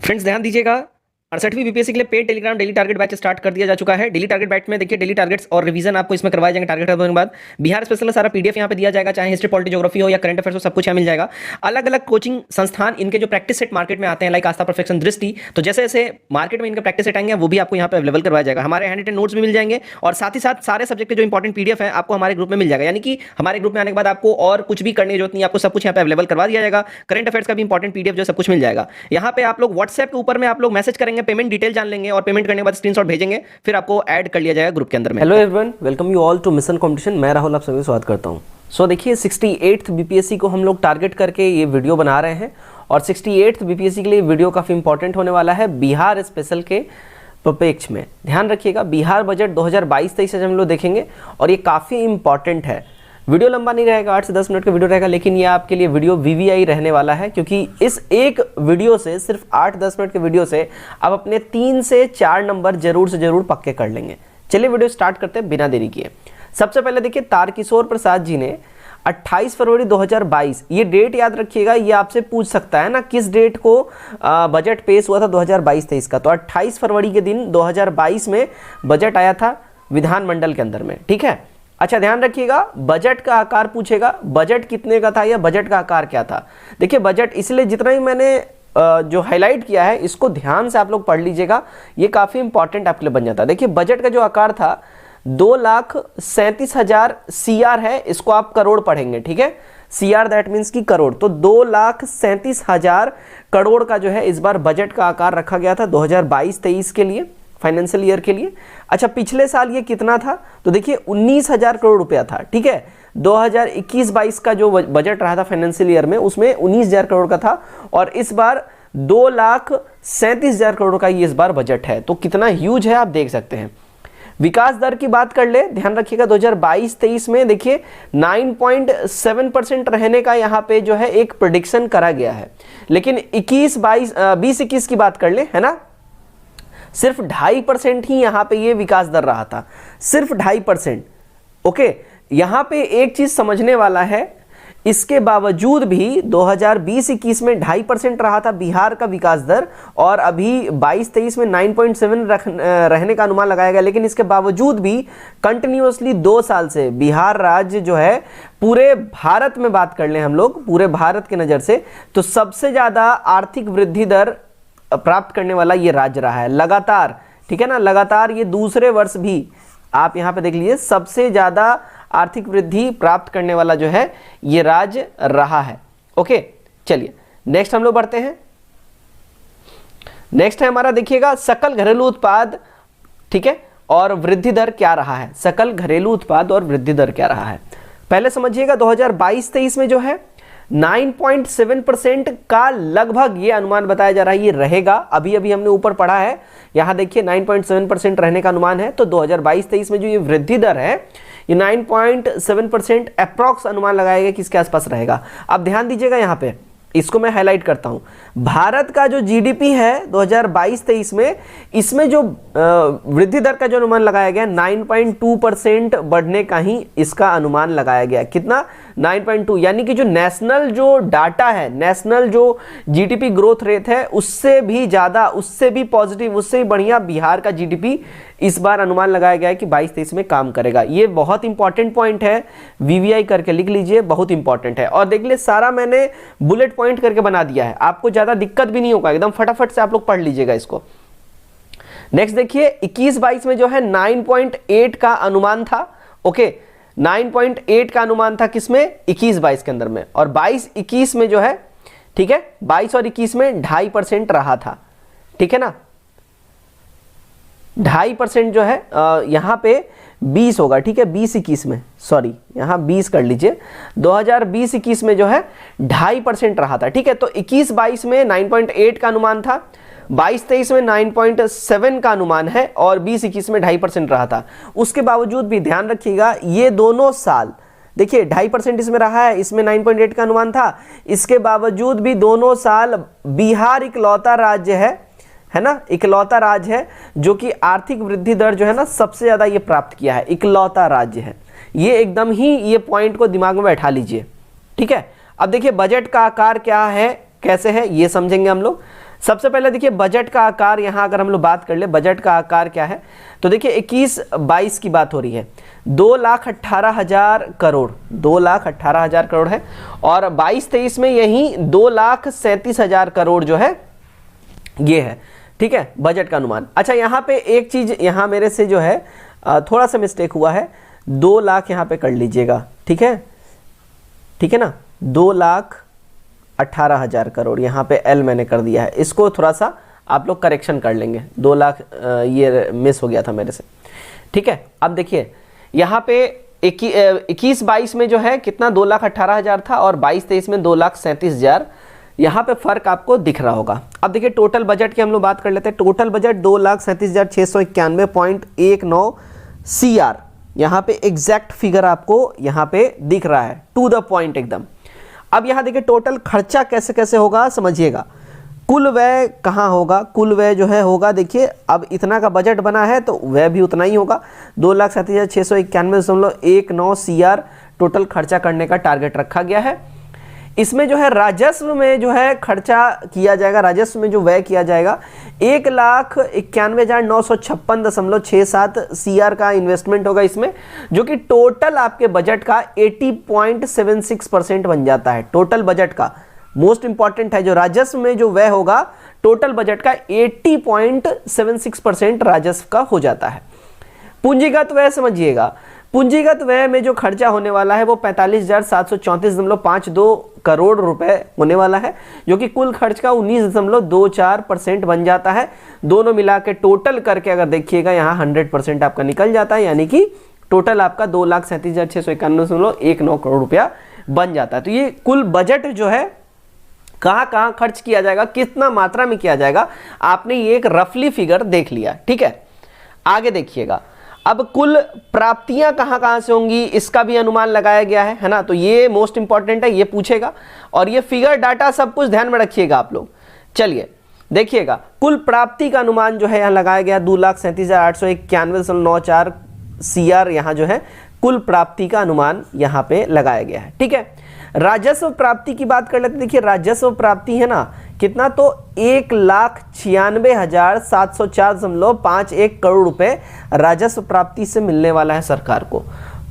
Friends ध्यान दीजिएगा, 68वीं BPSC के लिए paid Telegram daily target batch start कर दिया जा चुका है। डेली टारगेट बैच में देखिए डेली टारगेट्स और रिवीजन आपको इसमें करवाए जाएंगे। टारगेट होने के बाद बिहार स्पेशल सारा पीडीएफ यहाँ पे दिया जाएगा, चाहे हिस्ट्री पॉलिटी ज्योग्राफी हो या करंट अफेयर्स हो, सब कुछ यहाँ मिल जाएगा। अलग अलग कोचिंग संस्थान इनके जो प्रैक्टिस सेट मार्केट में आते हैं, लाइक आस्था, परफेक्शन, दृष्टि, तो जैसे जैसे मार्केट में इनके प्रैक्टिस सेट आएंगे वो भी आपको यहाँ पे अवेलेबल करवाया जाएगा। हमारे हैंड रिटन नोट्स भी मिल जाएंगे और साथ ही साथ सारे सब्जेक्ट के जो इंपॉर्टेंट पीडीएफ है आपको हमारे ग्रुप में मिल जाएगा। यानी कि हमारे ग्रुप में आने के बाद आपको और कुछ भी करने की जरूरत नहीं, आपको सब कुछ यहाँ पे अवेलेबल करवा दिया जाएगा। करंट अफेयर्स का भी इंपॉर्टेंट पीडीएफ जो सब कुछ मिल जाएगा। यहाँ पे आप लोग व्हाट्सएप के ऊपर में आप लोग मैसेज करेंगे, पेमेंट डिटेल जान लेंगे और पेमेंट करने के बाद स्क्रीनशॉट भेजेंगे, फिर आपको ऐड कर लिया जाएगा ग्रुप के अंदर में। Hello everyone, welcome you all to mission competition. मैं राहुल आप सभी का स्वागत करता हूं। सो देखिए 68th बीपीएससी को हम लोग टारगेट करके ये वीडियो बना रहे हैं और 68th बीपीएससी के लिए वीडियो काफ़ी इंपॉर्टेंट होने वाला है बिहार स्पेशल के पपेक्ष में। ध्यान रखिएगा, बिहार बजट 2022-23 हम लोग देखेंगे और ये काफ़ी इंपॉर्टेंट है। वीडियो लंबा नहीं रहेगा, 8 से 10 मिनट का वीडियो रहेगा, लेकिन ये आपके लिए वीडियो वीवीआई रहने वाला है, क्योंकि इस एक वीडियो से, सिर्फ 8-10 मिनट के वीडियो से आप अपने 3 से 4 नंबर जरूर से जरूर पक्के कर लेंगे। चलिए वीडियो स्टार्ट करते हैं बिना देरी किए। सबसे पहले देखिए, तारकिशोर प्रसाद जी ने 28 फरवरी 2022, ये डेट याद रखिएगा, ये आपसे पूछ सकता है ना किस डेट को बजट पेश हुआ था 2022-23 का। तो 28 फरवरी के दिन 2022 में बजट आया था विधानमंडल के अंदर में, ठीक है। अच्छा ध्यान रखिएगा, बजट का आकार पूछेगा, बजट कितने का था या बजट का आकार क्या था। देखिए बजट, इसलिए जितना ही मैंने जो हाईलाइट किया है इसको ध्यान से आप लोग पढ़ लीजिएगा, ये काफ़ी इंपॉर्टेंट आपके लिए बन जाता है। देखिए बजट का जो आकार था 2,37,000 CR है, इसको आप करोड़ पढ़ेंगे, ठीक है। CR दैट मीन्स की करोड़, तो 2,37,000 करोड़ का जो है इस बार बजट का आकार रखा गया था 2022-23 के लिए, फाइनेंशियल ईयर के लिए। अच्छा पिछले साल ये कितना था, तो देखिए 19,000 करोड़ रुपया था, ठीक है। 2021-22 का जो बजट रहा था फाइनेंशियल ईयर में, उसमें 19,000 करोड़ का था और इस बार 2,37,000 करोड़ का ये इस बार बजट है। तो कितना ह्यूज है आप देख सकते हैं। विकास दर की बात कर ले, ध्यान रखिएगा 2022-23 में देखिए 9.7% रहने का यहाँ पे जो है एक प्रेडिक्शन करा गया है, लेकिन 20-21 की बात कर ले, है ना, सिर्फ 2.5% ही यहाँ पे ये विकास दर रहा था, सिर्फ 2.5%। ओके, यहाँ पे एक चीज समझने वाला है, इसके बावजूद भी 2020-21 में 2.5% रहा था बिहार का विकास दर और अभी 22-23 में 9.7 रहने का अनुमान लगाया गया, लेकिन इसके बावजूद भी कंटिन्यूअसली 2 साल से बिहार राज्य जो है, पूरे भारत में बात कर लें हम लोग, पूरे भारत के नज़र से, तो सबसे ज़्यादा आर्थिक वृद्धि दर प्राप्त करने वाला ये राज्य रहा है लगातार, ठीक है ना। लगातार ये दूसरे वर्ष भी आप यहाँ पे देख लीजिए, सबसे ज़्यादा आर्थिक वृद्धि प्राप्त करने वाला जो है ये राज्य रहा है। ओके चलिए नेक्स्ट हम लोग बढ़ते हैं। नेक्स्ट है हमारा, देखिएगा सकल घरेलू उत्पाद, ठीक है, और वृद्धि दर क्या रहा है। सकल घरेलू उत्पाद और वृद्धि दर क्या रहा है, पहले समझिएगा 2022-23 में जो है 9.7% का लगभग ये अनुमान बताया जा रहा है ये रहेगा। अभी अभी हमने ऊपर पढ़ा है, यहां देखिए 9.7% रहने का अनुमान है। तो 2022-23 में जो ये वृद्धि दर है ये 9.7% अप्रॉक्स अनुमान लगाया गया कि इसके आसपास रहेगा। अब ध्यान दीजिएगा, यहाँ पे इसको मैं हाईलाइट करता हूं, भारत का जो जीडीपी है 2022-23 में, इसमें जो वृद्धि दर का जो अनुमान लगाया गया 9.2% बढ़ने का ही इसका अनुमान लगाया गया। कितना, 9.2, यानी कि जो नेशनल जो डाटा है, नेशनल जो जीडीपी ग्रोथ रेट है, उससे भी ज़्यादा, उससे भी पॉजिटिव, उससे भी बढ़िया बिहार का जीडीपी इस बार अनुमान लगाया गया है कि 22-23 में काम करेगा। ये बहुत इंपॉर्टेंट पॉइंट है, वीवीआई करके लिख लीजिए, बहुत इंपॉर्टेंट है। और देख लीजिए सारा मैंने बुलेट पॉइंट करके बना दिया है, आपको ज़्यादा दिक्कत भी नहीं होगा, एकदम फटाफट से आप लोग पढ़ लीजिएगा इसको। नेक्स्ट देखिए 21-22 में जो है 9.8 का अनुमान था। ओके 9.8 का अनुमान था किसमें, 21-22 के अंदर में, और 22-21 में जो है, ठीक है, 22 और 21 में 2.5% रहा था, ठीक है ना। 2.5% जो है यहाँ पे 20 होगा, ठीक है, 20-21 में, सॉरी यहाँ 20 कर लीजिए, 2020-21 में जो है 2.5% रहा था, ठीक है। तो 21-22 में 9.8 का अनुमान था, 22-23 में 9.7 का अनुमान है और 20-21 में 2.5% रहा था। उसके बावजूद भी ध्यान रखिएगा, ये दोनों साल देखिए 2.5% इसमें रहा है, इसमें 9.8 का अनुमान था, इसके बावजूद भी दोनों साल बिहार इकलौता राज्य है ना, इकलौता राज्य है जो कि आर्थिक वृद्धि दर जो है ना सबसे ज्यादा ये प्राप्त किया है, इकलौता राज्य है ये। एकदम ही ये पॉइंट को दिमाग में बैठा लीजिए, ठीक है। अब देखिए बजट का आकार क्या है, कैसे है, ये समझेंगे हम लोग। सबसे पहले देखिए बजट का आकार, यहां अगर हम लोग बात कर ले बजट का आकार क्या है, तो देखिए 21-22 की बात हो रही है, 2,18,000 करोड़, 2,18,000 करोड़ है, और 22-23 में यही 2,37,000 करोड़ जो है ये है, ठीक है, बजट का अनुमान। अच्छा, यहां पे एक चीज यहां मेरे से जो है थोड़ा सा मिस्टेक हुआ है, 2 लाख यहां पे कर लीजिएगा, ठीक है, ठीक है ना, 2,18,000 करोड़ यहाँ पे एल मैंने कर दिया है, इसको थोड़ा सा आप लोग करेक्शन कर लेंगे, 2 लाख ये मिस हो गया था मेरे से, ठीक है। अब देखिए यहाँ पे 21-22 में जो है कितना 2,18,000 था, और 22-23 में 2,37,000, यहाँ पे फर्क आपको दिख रहा होगा। अब देखिए टोटल बजट की हम लोग बात कर लेते हैं। टोटल बजट 2,37,691.19 CR, यहाँ पे एग्जैक्ट फिगर आपको यहाँ पे दिख रहा है, टू द पॉइंट एकदम। अब यहाँ देखिए टोटल खर्चा कैसे कैसे होगा समझिएगा। कुल व्यय कहाँ होगा, कुल व्यय जो है होगा, देखिए अब इतना का बजट बना है तो व्यय भी उतना ही होगा, 2,37,691.19 CR टोटल खर्चा करने का टारगेट रखा गया है। इसमें जो है राजस्व में जो है खर्चा किया जाएगा, राजस्व में जो व्यय किया जाएगा 1,91,956.67 CR का इन्वेस्टमेंट होगा इसमें, जो कि टोटल आपके बजट का 80.76% बन जाता है। टोटल बजट का मोस्ट इंपॉर्टेंट है, जो राजस्व में जो व्यय होगा टोटल बजट का 80.76% राजस्व का हो जाता है। पूंजीगत व्यय समझिएगा, पूंजीगत व्यय में जो खर्चा होने वाला है वो 45,734.52 करोड़ रुपए होने वाला है, जो कि कुल खर्च का 19.24% बन जाता है। दोनों मिला के टोटल करके अगर देखिएगा यहाँ 100% आपका निकल जाता है, यानी कि टोटल आपका 2,37,691.19 करोड़ रुपया बन जाता है। तो ये कुल बजट जो है कहाँ कहाँ खर्च किया जाएगा, कितना मात्रा में किया जाएगा, आपने ये एक रफली फिगर देख लिया, ठीक है। आगे देखिएगा, अब कुल प्राप्तियां कहां कहां से होंगी इसका भी अनुमान लगाया गया है ना, तो ये मोस्ट इंपॉर्टेंट है, ये पूछेगा, और ये फिगर डाटा सब कुछ ध्यान में रखिएगा आप लोग। चलिए देखिएगा, कुल प्राप्ति का अनुमान जो है यहां लगाया गया 2,37,891.94 CR, यहां जो है कुल प्राप्ति का अनुमान यहां पे लगाया गया है, ठीक है। राजस्व प्राप्ति की बात कर लेते, देखिए राजस्व प्राप्ति है ना कितना, तो 1,96,704.51 करोड़ रुपए राजस्व प्राप्ति से मिलने वाला है सरकार को।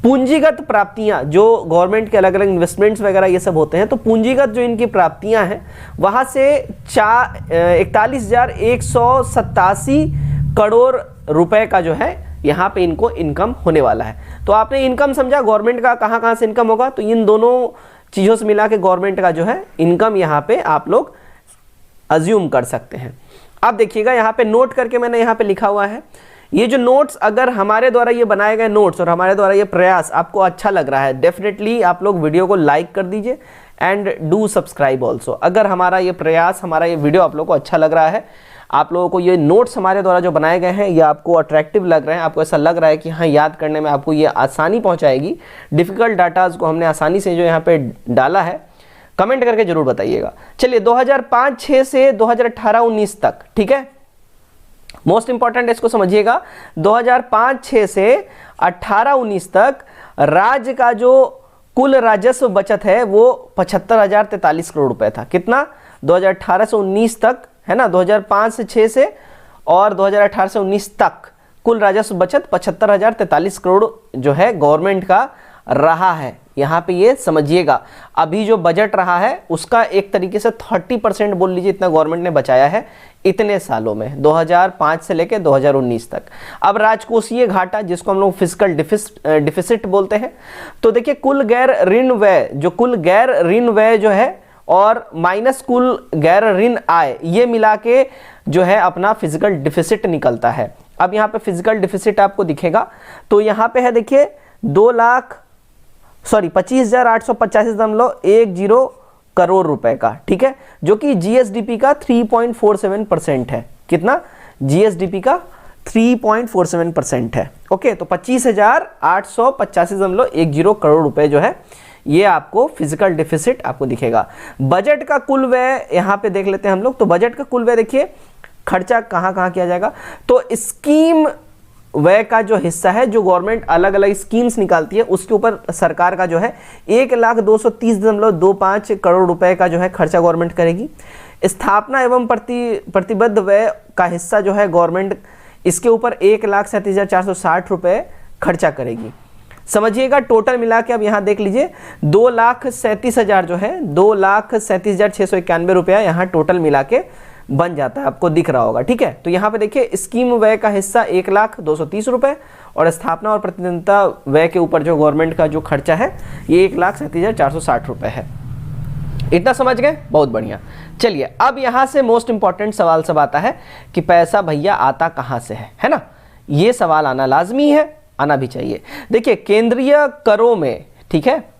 पूंजीगत प्राप्तियां जो गवर्नमेंट के अलग अलग इन्वेस्टमेंट्स वगैरह ये सब होते हैं, तो पूंजीगत जो इनकी प्राप्तियां हैं वहां से 41,187 करोड़ रुपए का जो है यहाँ पे इनको इनकम होने वाला है। तो आपने इनकम समझा गवर्नमेंट का कहाँ कहाँ से इनकम होगा, तो इन दोनों चीज़ों से मिला के गवर्नमेंट का जो है इनकम यहाँ पे आप लोग अज्यूम कर सकते हैं। अब देखिएगा यहाँ पे नोट करके मैंने यहाँ पे लिखा हुआ है, ये जो नोट्स अगर हमारे द्वारा ये बनाए गए नोट्स और हमारे द्वारा ये प्रयास आपको अच्छा लग रहा है, डेफिनेटली आप लोग वीडियो को लाइक कर दीजिए एंड डू सब्सक्राइब ऑल्सो। अगर हमारा ये प्रयास, हमारा ये वीडियो आप लोगों को अच्छा लग रहा है, आप लोगों को ये नोट्स हमारे द्वारा जो बनाए गए हैं ये आपको अट्रैक्टिव लग रहे हैं, आपको ऐसा लग रहा है कि हाँ याद करने में आपको ये आसानी पहुंचाएगी, डिफ़िकल्ट डाटाज को हमने आसानी से जो यहाँ पे डाला है, कमेंट करके जरूर बताइएगा। चलिए 2005-06 से 2018-19 तक, ठीक है, मोस्ट इंपॉर्टेंट इसको समझिएगा। 2005-06 से 18-19 तक राज्य का जो कुल राजस्व बचत है वो 75,043 करोड़ रुपए था। कितना? 2018 से 19 तक, है ना, 2005 से 6 से और 2018 से 19 तक कुल राजस्व बचत 75,043 करोड़ जो है गवर्नमेंट का रहा है। यहाँ पे ये समझिएगा, अभी जो बजट रहा है उसका एक तरीके से 30% बोल लीजिए इतना गवर्नमेंट ने बचाया है इतने सालों में, 2005 से लेके 2019 तक। अब राजकोषीय घाटा जिसको हम लोग फिस्कल डिफिसिट बोलते हैं, तो देखिए कुल गैर ऋण व्यय, जो कुल गैर ऋण व्यय जो है और माइनस कुल गैर ऋण आय, ये मिला के जो है अपना फिजिकल डिफिसिट निकलता है। अब यहाँ पे फिजिकल डिफिसिट आपको दिखेगा, तो यहाँ पे है देखिए 25,885.10 करोड़ रुपए का, ठीक है, जो कि जीएसडीपी का 3.47% है। कितना? जीएसडीपी का 3.47% है। ओके, तो 25,885.10 करोड़ रुपए जो है ये आपको फिजिकल डिफिसिट आपको दिखेगा। बजट का कुल व्यय यहाँ पे देख लेते हैं हम लोग, तो बजट का कुल व्यय देखिए खर्चा कहाँ कहाँ किया जाएगा, तो स्कीम व्यय का जो हिस्सा है, जो गवर्नमेंट अलग अलग स्कीम्स निकालती है उसके ऊपर सरकार का जो है 1,230.25 करोड़ रुपए का जो है खर्चा गवर्नमेंट करेगी। स्थापना एवं प्रतिबद्ध व्यय का हिस्सा जो है गवर्नमेंट इसके ऊपर 1,37,460 रुपये खर्चा करेगी। समझिएगा टोटल मिला के अब यहाँ देख लीजिए 2,37,000 जो है 2,37,691 रुपया यहाँ टोटल मिला के बन जाता है, आपको दिख रहा होगा। ठीक है, तो यहाँ पे देखिए स्कीम व्यय का हिस्सा 1,230 रुपये और स्थापना और प्रतिनिधित्व व्यय के ऊपर जो गवर्नमेंट का जो खर्चा है ये 1,37,460 रुपये है। इतना समझ गए, बहुत बढ़िया। चलिए अब यहाँ से मोस्ट इंपॉर्टेंट सवाल सब आता है कि पैसा भैया आता कहाँ से है ना। ये सवाल आना लाजमी है, आना भी चाहिए। देखिए केंद्रीय करों में, ठीक है,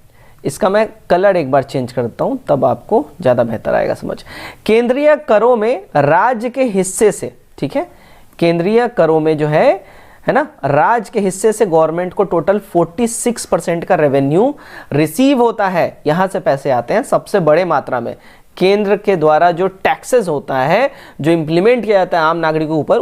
इसका मैं कलर एक बार चेंज करता हूं तब आपको ज़्यादा बेहतर आएगा समझ। केंद्रीय करों में राज्य के हिस्से से, ठीक है, केंद्रीय करों में जो है ना, राज्य के हिस्से से गवर्नमेंट को टोटल 46% का रेवेन्यू रिसीव होता है। यहां से पैसे आते हैं सबसे बड़े मात्रा में। केंद्र के द्वारा जो टैक्सेस होता है, जो इंप्लीमेंट किया जाता है आम नागरिकों के ऊपर,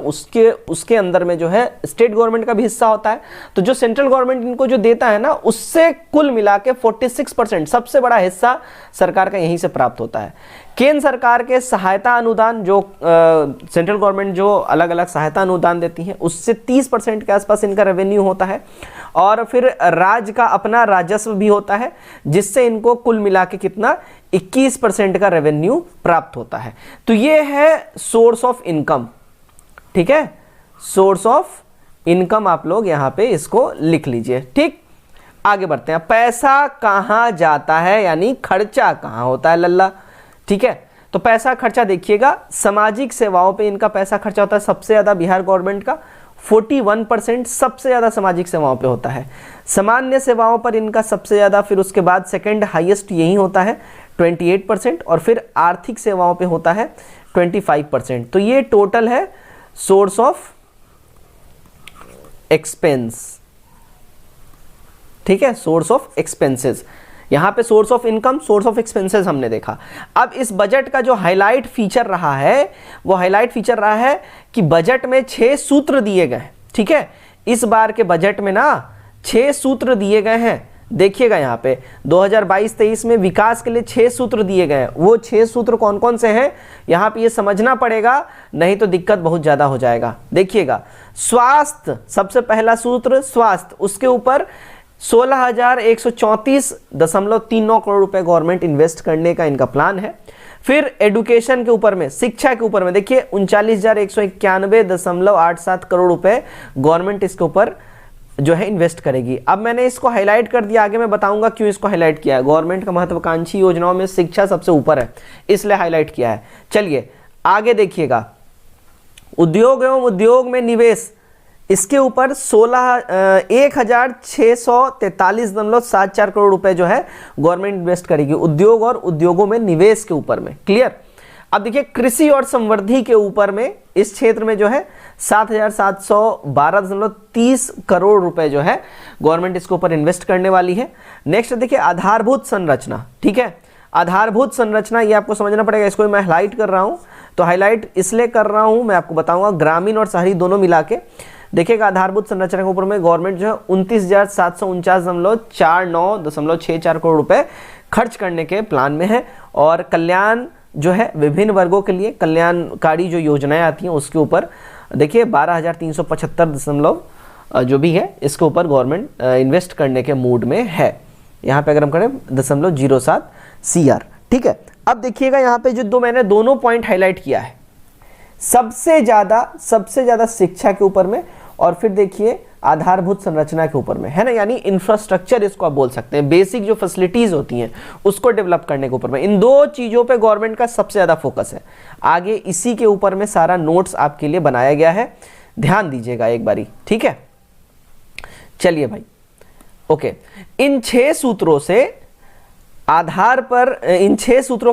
उसके अंदर में जो है स्टेट गवर्नमेंट का भी हिस्सा होता है। तो जो सेंट्रल गवर्नमेंट इनको जो देता है ना, उससे कुल मिला के 46% सबसे बड़ा हिस्सा सरकार का यहीं से प्राप्त होता है। केंद्र सरकार के सहायता अनुदान जो सेंट्रल गवर्नमेंट जो अलग अलग सहायता अनुदान देती है, उससे 30% के आसपास इनका रेवेन्यू होता है। और फिर राज्य का अपना राजस्व भी होता है, जिससे इनको कुल मिला के कितना 21% का रेवेन्यू प्राप्त होता है। तो ये है सोर्स ऑफ इनकम। ठीक है, सोर्स ऑफ इनकम आप लोग यहां पे इसको लिख लीजिए। ठीक, आगे बढ़ते हैं। पैसा कहां जाता है, यानी खर्चा कहां होता है लल्ला। ठीक है, तो पैसा खर्चा देखिएगा, सामाजिक सेवाओं पे इनका पैसा खर्चा होता है सबसे ज्यादा बिहार गवर्नमेंट का 41% सबसे ज्यादा सामाजिक सेवाओं पे होता है। सामान्य सेवाओं पर इनका सबसे ज्यादा, फिर उसके बाद सेकंड हाईएस्ट यही होता है 28% और फिर आर्थिक सेवाओं पे होता है 25%। तो ये टोटल है सोर्स ऑफ एक्सपेंस। ठीक है, सोर्स ऑफ एक्सपेंसेस। यहां पे source of income, source of expenses हमने देखा। अब इस बजट का जो हाईलाइट फीचर रहा है, वो हाईलाइट फीचर रहा है कि बजट में 6 सूत्र दिए गए। ठीक है, इस बार के बजट में ना 6 सूत्र दिए गए हैं। देखिएगा यहाँ पे 2022-23 में विकास के लिए 6 सूत्र दिए गए हैं। वो 6 सूत्र कौन कौन से हैं यहाँ पे ये समझना पड़ेगा, नहीं तो दिक्कत बहुत ज्यादा हो जाएगा। देखिएगा, स्वास्थ्य सबसे पहला सूत्र, स्वास्थ्य, उसके ऊपर 16,134.39 करोड़ रुपए गवर्नमेंट इन्वेस्ट करने का इनका प्लान है। फिर एडुकेशन के ऊपर में, शिक्षा के ऊपर में देखिए 39,191.87 करोड़ रुपए गवर्नमेंट इसके ऊपर जो है इन्वेस्ट करेगी। अब मैंने इसको हाईलाइट कर दिया, आगे मैं बताऊंगा क्यों इसको हाईलाइट किया है। गवर्नमेंट का महत्वाकांक्षी योजनाओं में शिक्षा सबसे ऊपर है, इसलिए हाईलाइट किया है। चलिए आगे देखिएगा, उद्योग एवं उद्योग में निवेश, इसके ऊपर 1,643.74 करोड़ रुपए जो है गवर्नमेंट इन्वेस्ट करेगी उद्योग और उद्योगों में निवेश के ऊपर में। क्लियर। अब देखिए कृषि और संवर्धि के ऊपर में इस क्षेत्र में जो है 7,712.30 करोड़ रुपए जो है गवर्नमेंट इसके ऊपर इन्वेस्ट करने वाली है। नेक्स्ट देखिए आधारभूत संरचना। ठीक है, आधारभूत संरचना ये आपको समझना पड़ेगा, इसको मैं हाईलाइट कर रहा हूं। तो हाईलाइट इसलिए कर रहा हूं, मैं आपको बताऊंगा, ग्रामीण और शहरी दोनों मिला के देखिएगा। आधारभूत संरचना के ऊपर में गवर्नमेंट जो है 29,749.64 करोड़ रुपए खर्च करने के प्लान में है। और कल्याण जो है विभिन्न वर्गों के लिए कल्याणकारी जो योजनाएं आती हैं उसके ऊपर देखिए 12,375 जो भी है इसके ऊपर गवर्नमेंट इन्वेस्ट करने के मूड में है। यहाँ पे अगर हम करें 0.07 CR। ठीक है, अब देखिएगा यहाँ पे जो मैंने दोनों पॉइंट हाईलाइट किया है, सबसे ज्यादा शिक्षा के ऊपर में और फिर देखिए आधारभूत संरचना के ऊपर में, है ना, यानी इंफ्रास्ट्रक्चर इसको आप बोल सकते हैं, बेसिक जो फैसिलिटीज होती हैं उसको डेवलप करने के ऊपर में। इन दो चीजों पे गवर्नमेंट का सबसे ज्यादा फोकस है। आगे इसी के ऊपर में सारा नोट्स आपके लिए बनाया गया है, ध्यान दीजिएगा एक बारी। ठीक है, चलिए भाई, ओके। इन 6 सूत्रों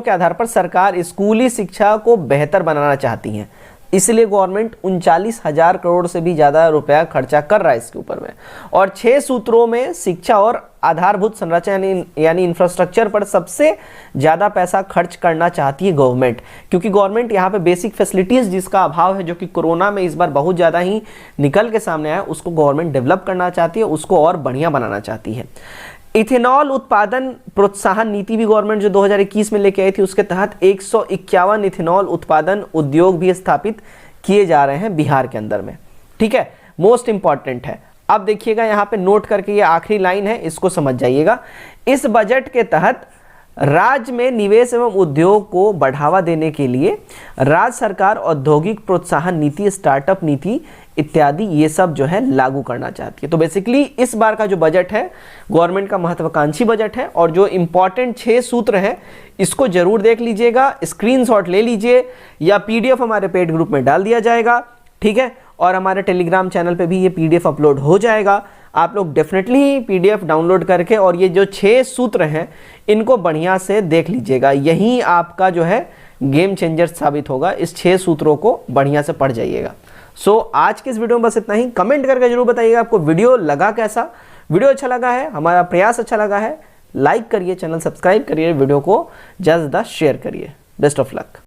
के आधार पर सरकार स्कूली शिक्षा को बेहतर बनाना चाहती है, इसलिए गवर्नमेंट 39,000 करोड़ से भी ज्यादा रुपया खर्चा कर रहा है इसके ऊपर में। और 6 सूत्रों में शिक्षा और आधारभूत संरचना यानी इंफ्रास्ट्रक्चर पर सबसे ज्यादा पैसा खर्च करना चाहती है गवर्नमेंट, क्योंकि गवर्नमेंट यहाँ पे बेसिक फैसिलिटीज जिसका अभाव है, जो कि कोरोना में इस बार बहुत ज्यादा ही निकल के सामने आया, उसको गवर्नमेंट डेवलप करना चाहती है, उसको और बढ़िया बनाना चाहती है। इथेनॉल उत्पादन प्रोत्साहन नीति भी गवर्नमेंट जो 2021 में लेके आई थी, उसके तहत 151 इथेनॉल उत्पादन उद्योग भी स्थापित किए जा रहे हैं बिहार के अंदर में। ठीक है, मोस्ट इंपॉर्टेंट है। अब देखिएगा यहाँ पे नोट करके, ये आखिरी लाइन है, इसको समझ जाइएगा। इस बजट के तहत राज्य में निवेश एवं उद्योग को बढ़ावा देने के लिए राज्य सरकार औद्योगिक प्रोत्साहन नीति, स्टार्टअप नीति इत्यादि ये सब जो है लागू करना चाहती है। तो बेसिकली इस बार का जो बजट है गवर्नमेंट का महत्वाकांक्षी बजट है, और जो इंपॉर्टेंट 6 सूत्र हैं इसको जरूर देख लीजिएगा, स्क्रीनशॉट ले लीजिए या पीडीएफ हमारे पेड ग्रुप में डाल दिया जाएगा। ठीक है, और हमारे टेलीग्राम चैनल पे भी ये पीडीएफ अपलोड हो जाएगा। आप लोग डेफिनेटली पीडीएफ डाउनलोड करके और ये जो 6 सूत्र हैं इनको बढ़िया से देख लीजिएगा। यही आपका जो है गेम चेंजर साबित होगा। इस 6 सूत्रों को बढ़िया से पढ़ जाइएगा। सो आज के इस वीडियो में बस इतना ही। कमेंट करके जरूर बताइएगा आपको वीडियो लगा कैसा। वीडियो अच्छा लगा है, हमारा प्रयास अच्छा लगा है, लाइक करिए, चैनल सब्सक्राइब करिए, वीडियो को ज़्यादा से ज़्यादा शेयर करिए। Best of luck.